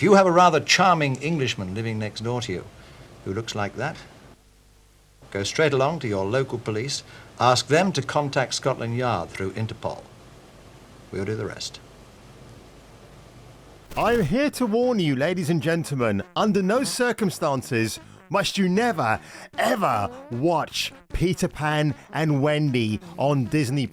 If you have a rather charming Englishman living next door to you who looks like that, go straight along to your local police, ask them to contact Scotland Yard through Interpol. We'll do the rest. I'm here to warn you, ladies and gentlemen, under no circumstances must you never, ever watch Peter Pan and Wendy on Disney+.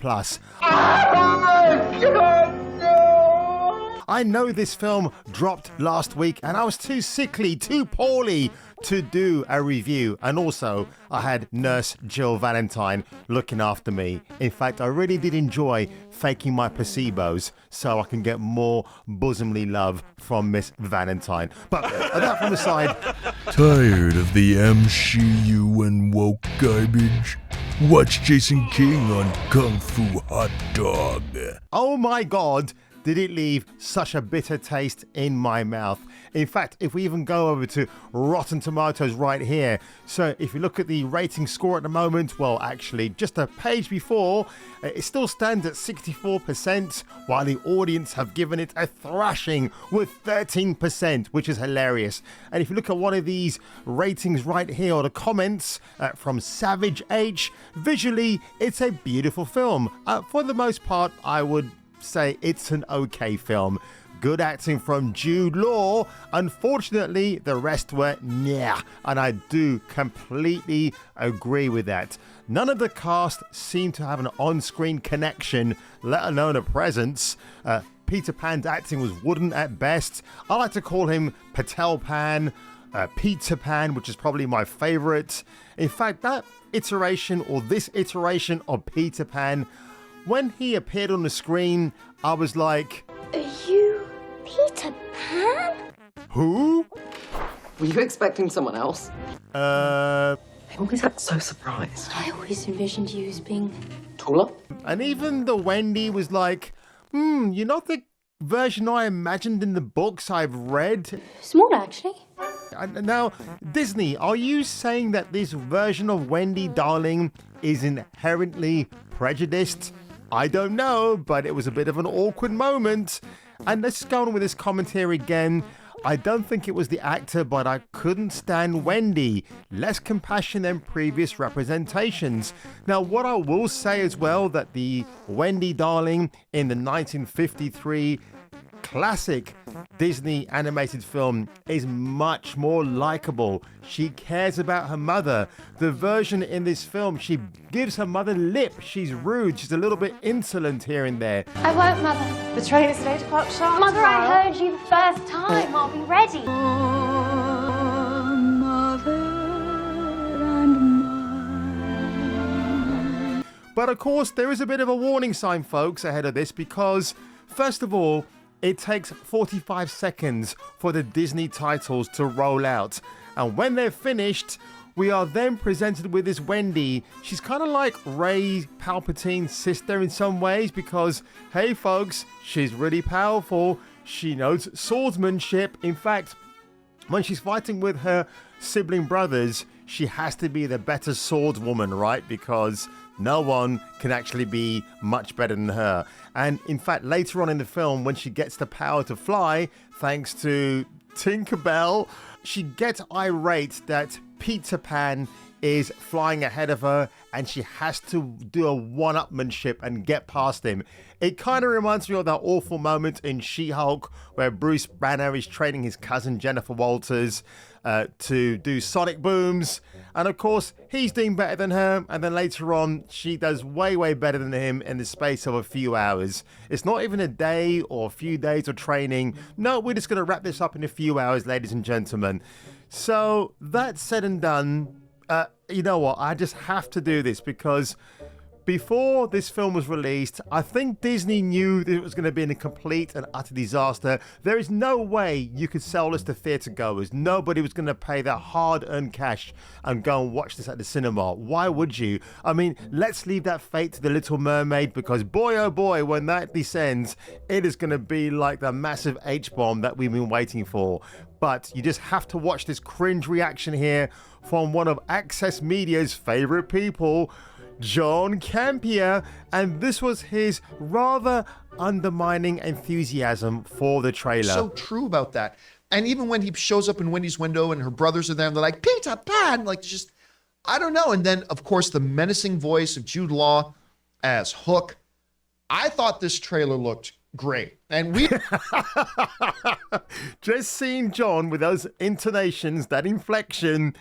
I know this film dropped last week and I was too sickly, too poorly to do a review, and also I had Nurse Jill Valentine looking after me. In fact, I really did enjoy faking my placebos so I can get more bosomly love from Miss Valentine. But that from the side. Tired of the MCU and woke garbage? Watch Jason King on Kung Fu Hot Dog. Oh my God, did it leave such a bitter taste in my mouth. In fact, if we even go over to Rotten Tomatoes right here, so if you look at the rating score at the moment, well, actually, just a page before, it still stands at 64%, while the audience have given it a thrashing with 13%, which is hilarious. And if you look at one of these ratings right here, or the comments from Savage H, visually, it's a beautiful film. For the most part, I would say it's an okay film. Good acting from Jude Law. Unfortunately, the rest were yeah, and I do completely agree with that. None of the cast seemed to have an on-screen connection, let alone a presence. Peter Pan's acting was wooden at best. I like to call him Patel Pan, Peter Pan, which is probably my favorite. In fact, that iteration, or this iteration of Peter Pan, when he appeared on the screen, I was like, "Are you Peter Pan?" Who? Were you expecting someone else? I always act so surprised. I always envisioned you as being Taller? And even the Wendy was like, you're not the version I imagined in the books I've read. small, actually. And now, Disney, are you saying that this version of Wendy, darling, is inherently prejudiced? I don't know, but it was a bit of an awkward moment. And let's go on with this commentary again. I don't think it was the actor, but I couldn't stand Wendy. Less compassion than previous representations. Now, what I will say as well, that the Wendy darling in the 1953 classic Disney animated film is much more likable. She cares about her mother. The version in this film, she gives her mother lip. She's rude. She's a little bit insolent here and there. I won't, Mother. The train is at 8 o'clock sharp. Mother, I heard you the first time. I'll be ready. But of course, there is a bit of a warning sign, folks, ahead of this, because first of all, it takes 45 seconds for the Disney titles to roll out. And when they're finished, we are then presented with this Wendy. She's kind of like Rey Palpatine's sister in some ways, because, hey folks, she's really powerful. She knows swordsmanship. In fact, when she's fighting with her sibling brothers, she has to be the better swordswoman, right? Because no one can actually be much better than her. And in fact, later on in the film, when she gets the power to fly, thanks to Tinkerbell, she gets irate that Peter Pan is flying ahead of her and she has to do a one-upmanship and get past him. It kind of reminds me of that awful moment in She-Hulk where Bruce Banner is training his cousin Jennifer Walters to do sonic booms, and of course he's doing better than her, and then later on she does way better than him in the space of a few hours. It's not even a day or a few days of training. No, we're just going to wrap this up in a few hours, ladies and gentlemen. So that said and done, you know what, I just have to do this because before this film was released, I think Disney knew that it was going to be a complete and utter disaster. There is no way you could sell this to theatre goers. Nobody was going to pay that hard-earned cash and go and watch this at the cinema. Why would you? I mean, let's leave that fate to The Little Mermaid, because boy oh boy, when that descends, it is going to be like the massive H-bomb that we've been waiting for. But you just have to watch this cringe reaction here from one of Access Media's favourite people, John Campea, and this was his rather undermining enthusiasm for the trailer. So true about that. And even when he shows up in Wendy's window and her brothers are there and they're like, Peter Pan, like just, I don't know. And then, of course, the menacing voice of Jude Law as Hook. I thought this trailer looked great. And we just seeing John with those intonations, that inflection,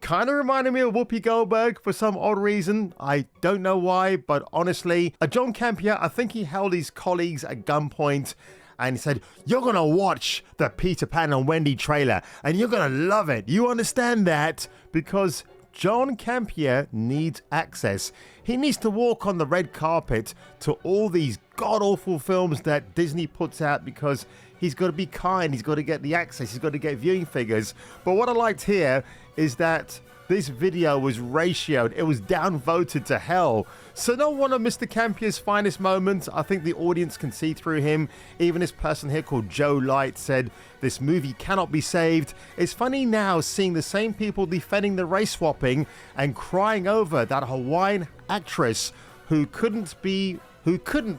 kind of reminded me of Whoopi Goldberg for some odd reason. I don't know why, but honestly, John Campion, I think he held his colleagues at gunpoint and he said, you're going to watch the Peter Pan and Wendy trailer and you're going to love it. You understand that? Because John Campion needs access. He needs to walk on the red carpet to all these god-awful films that Disney puts out because he's got to be kind. He's got to get the access. He's got to get viewing figures. But what I liked here is that this video was ratioed. It was downvoted to hell. So not one of Mr. Campion's finest moments. I think the audience can see through him. Even this person here called Joe Light said, this movie cannot be saved. It's funny now seeing the same people defending the race swapping and crying over that Hawaiian actress who couldn't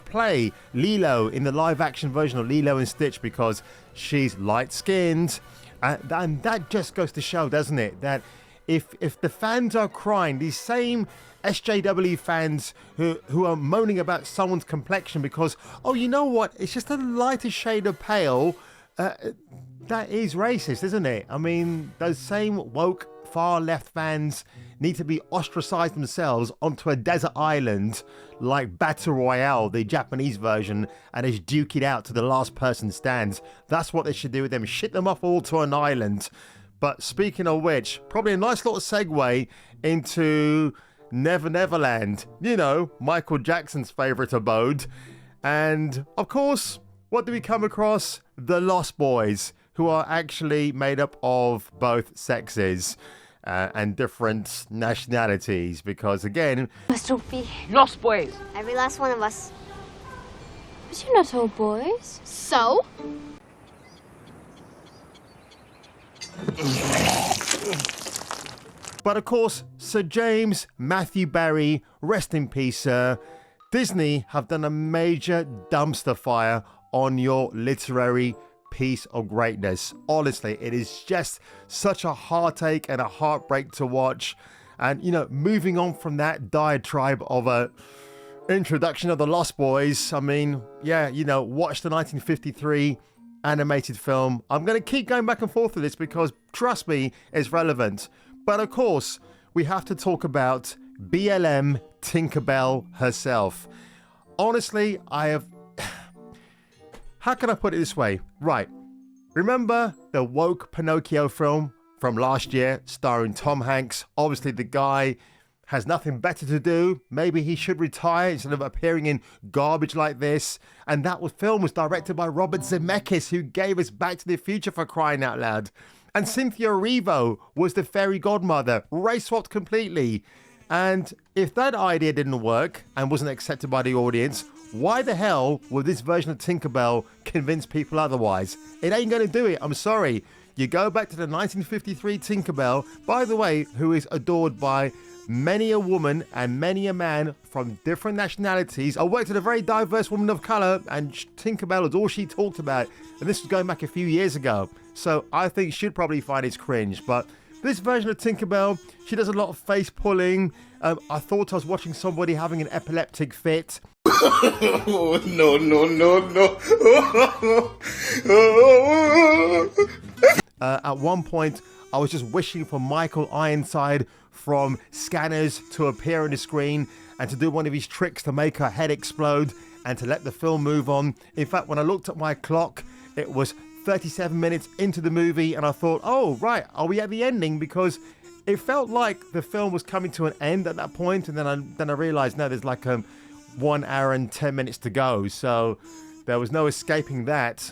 play Lilo in the live action version of Lilo and Stitch because she's light skinned. And that just goes to show, doesn't it, that if the fans are crying, these same SJW fans who are moaning about someone's complexion because, oh, you know what, it's just a lighter shade of pale, that is racist, isn't it? I mean, those same woke far left fans need to be ostracized themselves onto a desert island like Battle Royale, the Japanese version, and just duke it out to the last person stands. That's what they should do with them. Shit them off all to an island. But speaking of which, probably a nice little segue into Never Neverland. You know, Michael Jackson's favorite abode. And of course, what do we come across? The Lost Boys, who are actually made up of both sexes and different nationalities. Because again, Must all be Lost Boys. Every last one of us. But you're not all boys. So? but of course, Sir James Matthew Barry, rest in peace, sir. Disney have done a major dumpster fire on your literary piece of greatness. Honestly, it is just such a heartache and a heartbreak to watch. And, you know, moving on from that diatribe of a introduction of the Lost Boys, I mean, yeah, you know, watch the 1953 animated film. I'm going to keep going back and forth with this because, trust me, it's relevant. But of course, we have to talk about BLM Tinkerbell herself. Honestly, how can I put it this way? Right. Remember the woke Pinocchio film from last year starring Tom Hanks? Obviously, the guy has nothing better to do. Maybe he should retire instead of appearing in garbage like this. And that film was directed by Robert Zemeckis, who gave us Back to the Future, for crying out loud. And Cynthia Erivo was the fairy godmother, race swapped completely. And if that idea didn't work and wasn't accepted by the audience, why the hell would this version of Tinkerbell convince people otherwise? It ain't going to do it. I'm sorry. You go back to the 1953 Tinkerbell, by the way, who is adored by many a woman and many a man from different nationalities. I worked with a very diverse woman of color, and Tinkerbell was all she talked about. And this was going back a few years ago. So I think she'd probably find it cringe. But this version of Tinkerbell, she does a lot of face pulling. I thought I was watching somebody having an epileptic fit. Oh, no, no, no, no. At one point, I was just wishing for Michael Ironside from Scanners to appear on the screen and to do one of his tricks to make her head explode and to let the film move on. In fact, when I looked at my clock, it was 37 minutes into the movie and I thought, oh, right, are we at the ending? Because it felt like the film was coming to an end at that point, and then I realized, no, there's like 1 hour and 10 minutes to go, so there was no escaping that.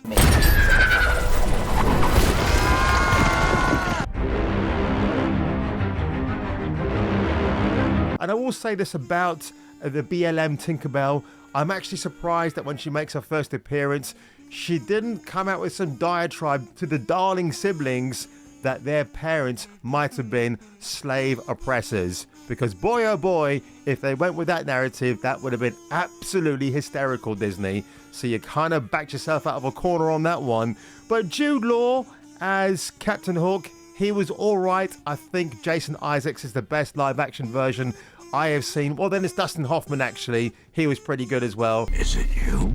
And I will say this about the BLM Tinkerbell. I'm actually surprised that when she makes her first appearance, she didn't come out with some diatribe to the darling siblings that their parents might have been slave oppressors. Because boy, oh boy, if they went with that narrative, that would have been absolutely hysterical, Disney. So you kind of backed yourself out of a corner on that one. But Jude Law as Captain Hook, he was all right. I think Jason Isaacs is the best live-action version I have seen. Well, then it's Dustin Hoffman, actually. He was pretty good as well. Is it you,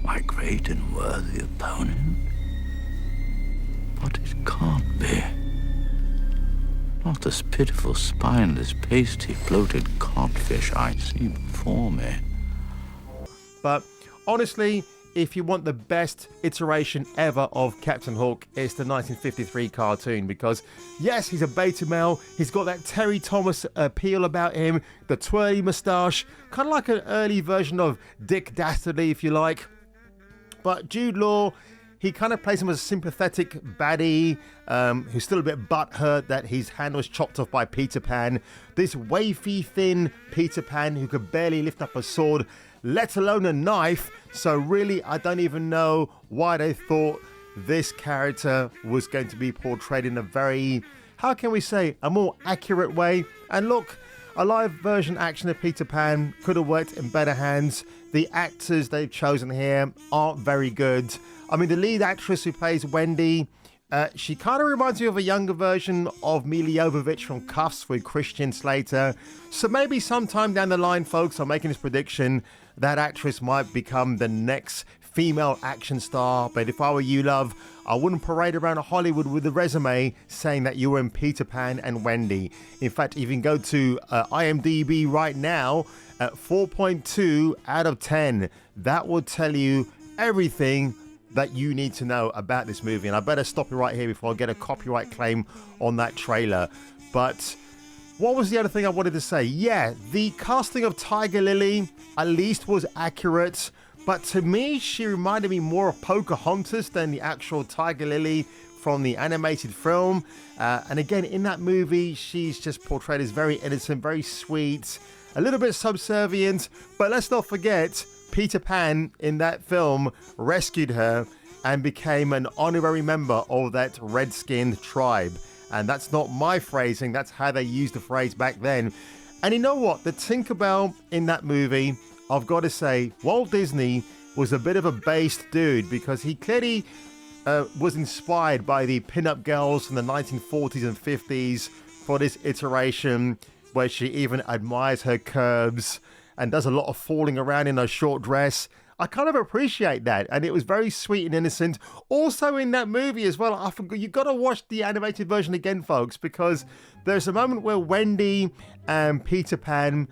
my great and worthy opponent? But it can't be. Not this pitiful, spineless, pasty, bloated codfish I see before me. But honestly, if you want the best iteration ever of Captain Hook, it's the 1953 cartoon, because yes, he's a beta male, he's got that Terry Thomas appeal about him, the twirly moustache, kind of like an early version of Dick Dastardly, if you like. But Jude Law, he kind of plays him as a sympathetic baddie who's still a bit butthurt that his hand was chopped off by Peter Pan. This wafy, thin Peter Pan who could barely lift up a sword, let alone a knife. So really, I don't even know why they thought this character was going to be portrayed in a very, how can we say, a more accurate way. And look, a live version action of Peter Pan could have worked in better hands. The actors they've chosen here aren't very good. I mean, the lead actress who plays Wendy, she kind of reminds me of a younger version of Mila Jovovich from Cuffs with Christian Slater. So maybe sometime down the line, folks, I'm making this prediction, that actress might become the next female action star. But if I were you, love, I wouldn't parade around Hollywood with a resume saying that you were in Peter Pan and Wendy. In fact, if you can go to IMDb right now at 4.2 out of 10, that will tell you everything that you need to know about this movie. And I better stop it right here before I get a copyright claim on that trailer. But what was the other thing I wanted to say? Yeah, the casting of Tiger Lily at least was accurate. But to me, she reminded me more of Pocahontas than the actual Tiger Lily from the animated film. And again, in that movie, she's just portrayed as very innocent, very sweet, a little bit subservient. But let's not forget, Peter Pan in that film rescued her and became an honorary member of that red-skinned tribe. And that's not my phrasing, that's how they used the phrase back then. And you know what? The Tinkerbell in that movie, I've got to say, Walt Disney was a bit of a based dude, because he clearly was inspired by the pin-up girls from the 1940s and 50s for this iteration, where she even admires her curves and does a lot of falling around in her short dress. I kind of appreciate that, and it was very sweet and innocent. Also in that movie as well, I forgot, you got to watch the animated version again, folks, because there's a moment where Wendy and Peter Pan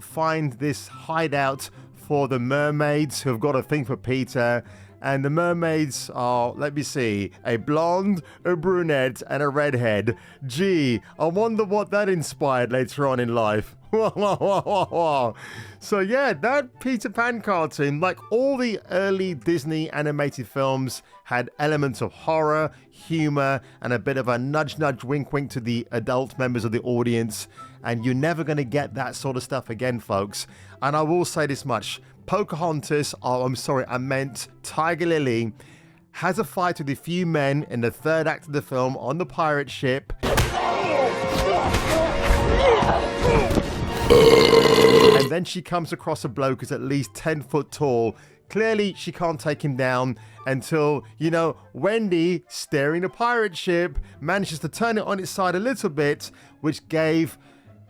find this hideout for the mermaids who have got a thing for Peter. And the mermaids are, let me see, a blonde, a brunette, and a redhead. Gee, I wonder what that inspired later on in life. So yeah, that Peter Pan cartoon, like all the early Disney animated films, had elements of horror, humor, and a bit of a nudge, wink, wink to the adult members of the audience. And you're never going to get that sort of stuff again, folks. And I will say this much. Pocahontas, I meant Tiger Lily, has a fight with a few men in the third act of the film on the pirate ship. And then she comes across a bloke who's at least 10 foot tall. Clearly, she can't take him down until, Wendy, steering the pirate ship, manages to turn it on its side a little bit, which gave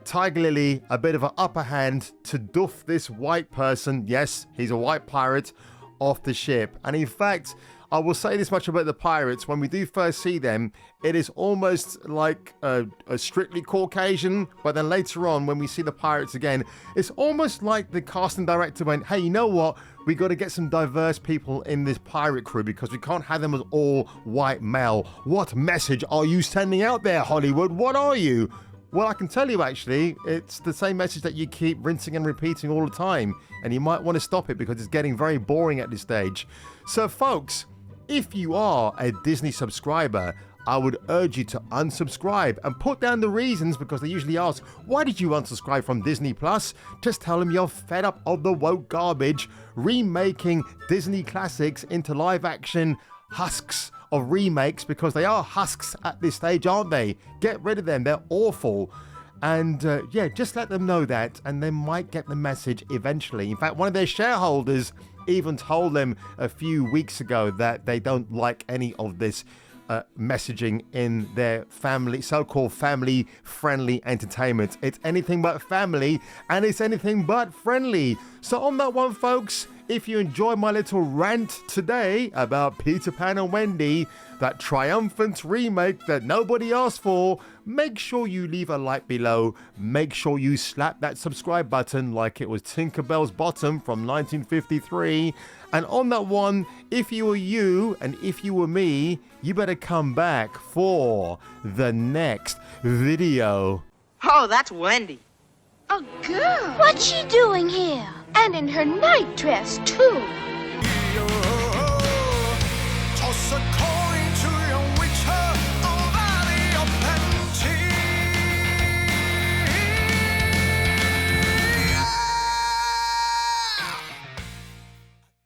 Tiger Lily a bit of an upper hand to duff this white person, yes, he's a white pirate, off the ship. And in fact, I will say this much about the pirates, when we do first see them, it is almost like a strictly Caucasian, but then later on, when we see the pirates again, it's almost like the casting director went, hey, you know what, we got to get some diverse people in this pirate crew, because we can't have them as all white male. What message are you sending out there, Hollywood? What are you? Well, I can tell you, actually, it's the same message that you keep rinsing and repeating all the time, and you might want to stop it because it's getting very boring at this stage. So, folks, if you are a Disney subscriber, I would urge you to unsubscribe and put down the reasons, because they usually ask, why did you unsubscribe from Disney Plus? Just tell them you're fed up of the woke garbage, remaking Disney classics into live-action husks of remakes, because they are husks at this stage, aren't they? Get rid of them, they're awful. And just let them know that, and they might get the message eventually. In fact, one of their shareholders even told them a few weeks ago that they don't like any of this messaging in their family, so-called family-friendly entertainment. It's anything but family, and it's anything but friendly. So on that one, folks, if you enjoyed my little rant today about Peter Pan and Wendy, that triumphant remake that nobody asked for, make sure you leave a like below. Make sure you slap that subscribe button like it was Tinkerbell's bottom from 1953. And on that one, if you were you and if you were me, you better come back for the next video. Oh, that's Wendy. A girl? What's she doing here? And in her night dress, too.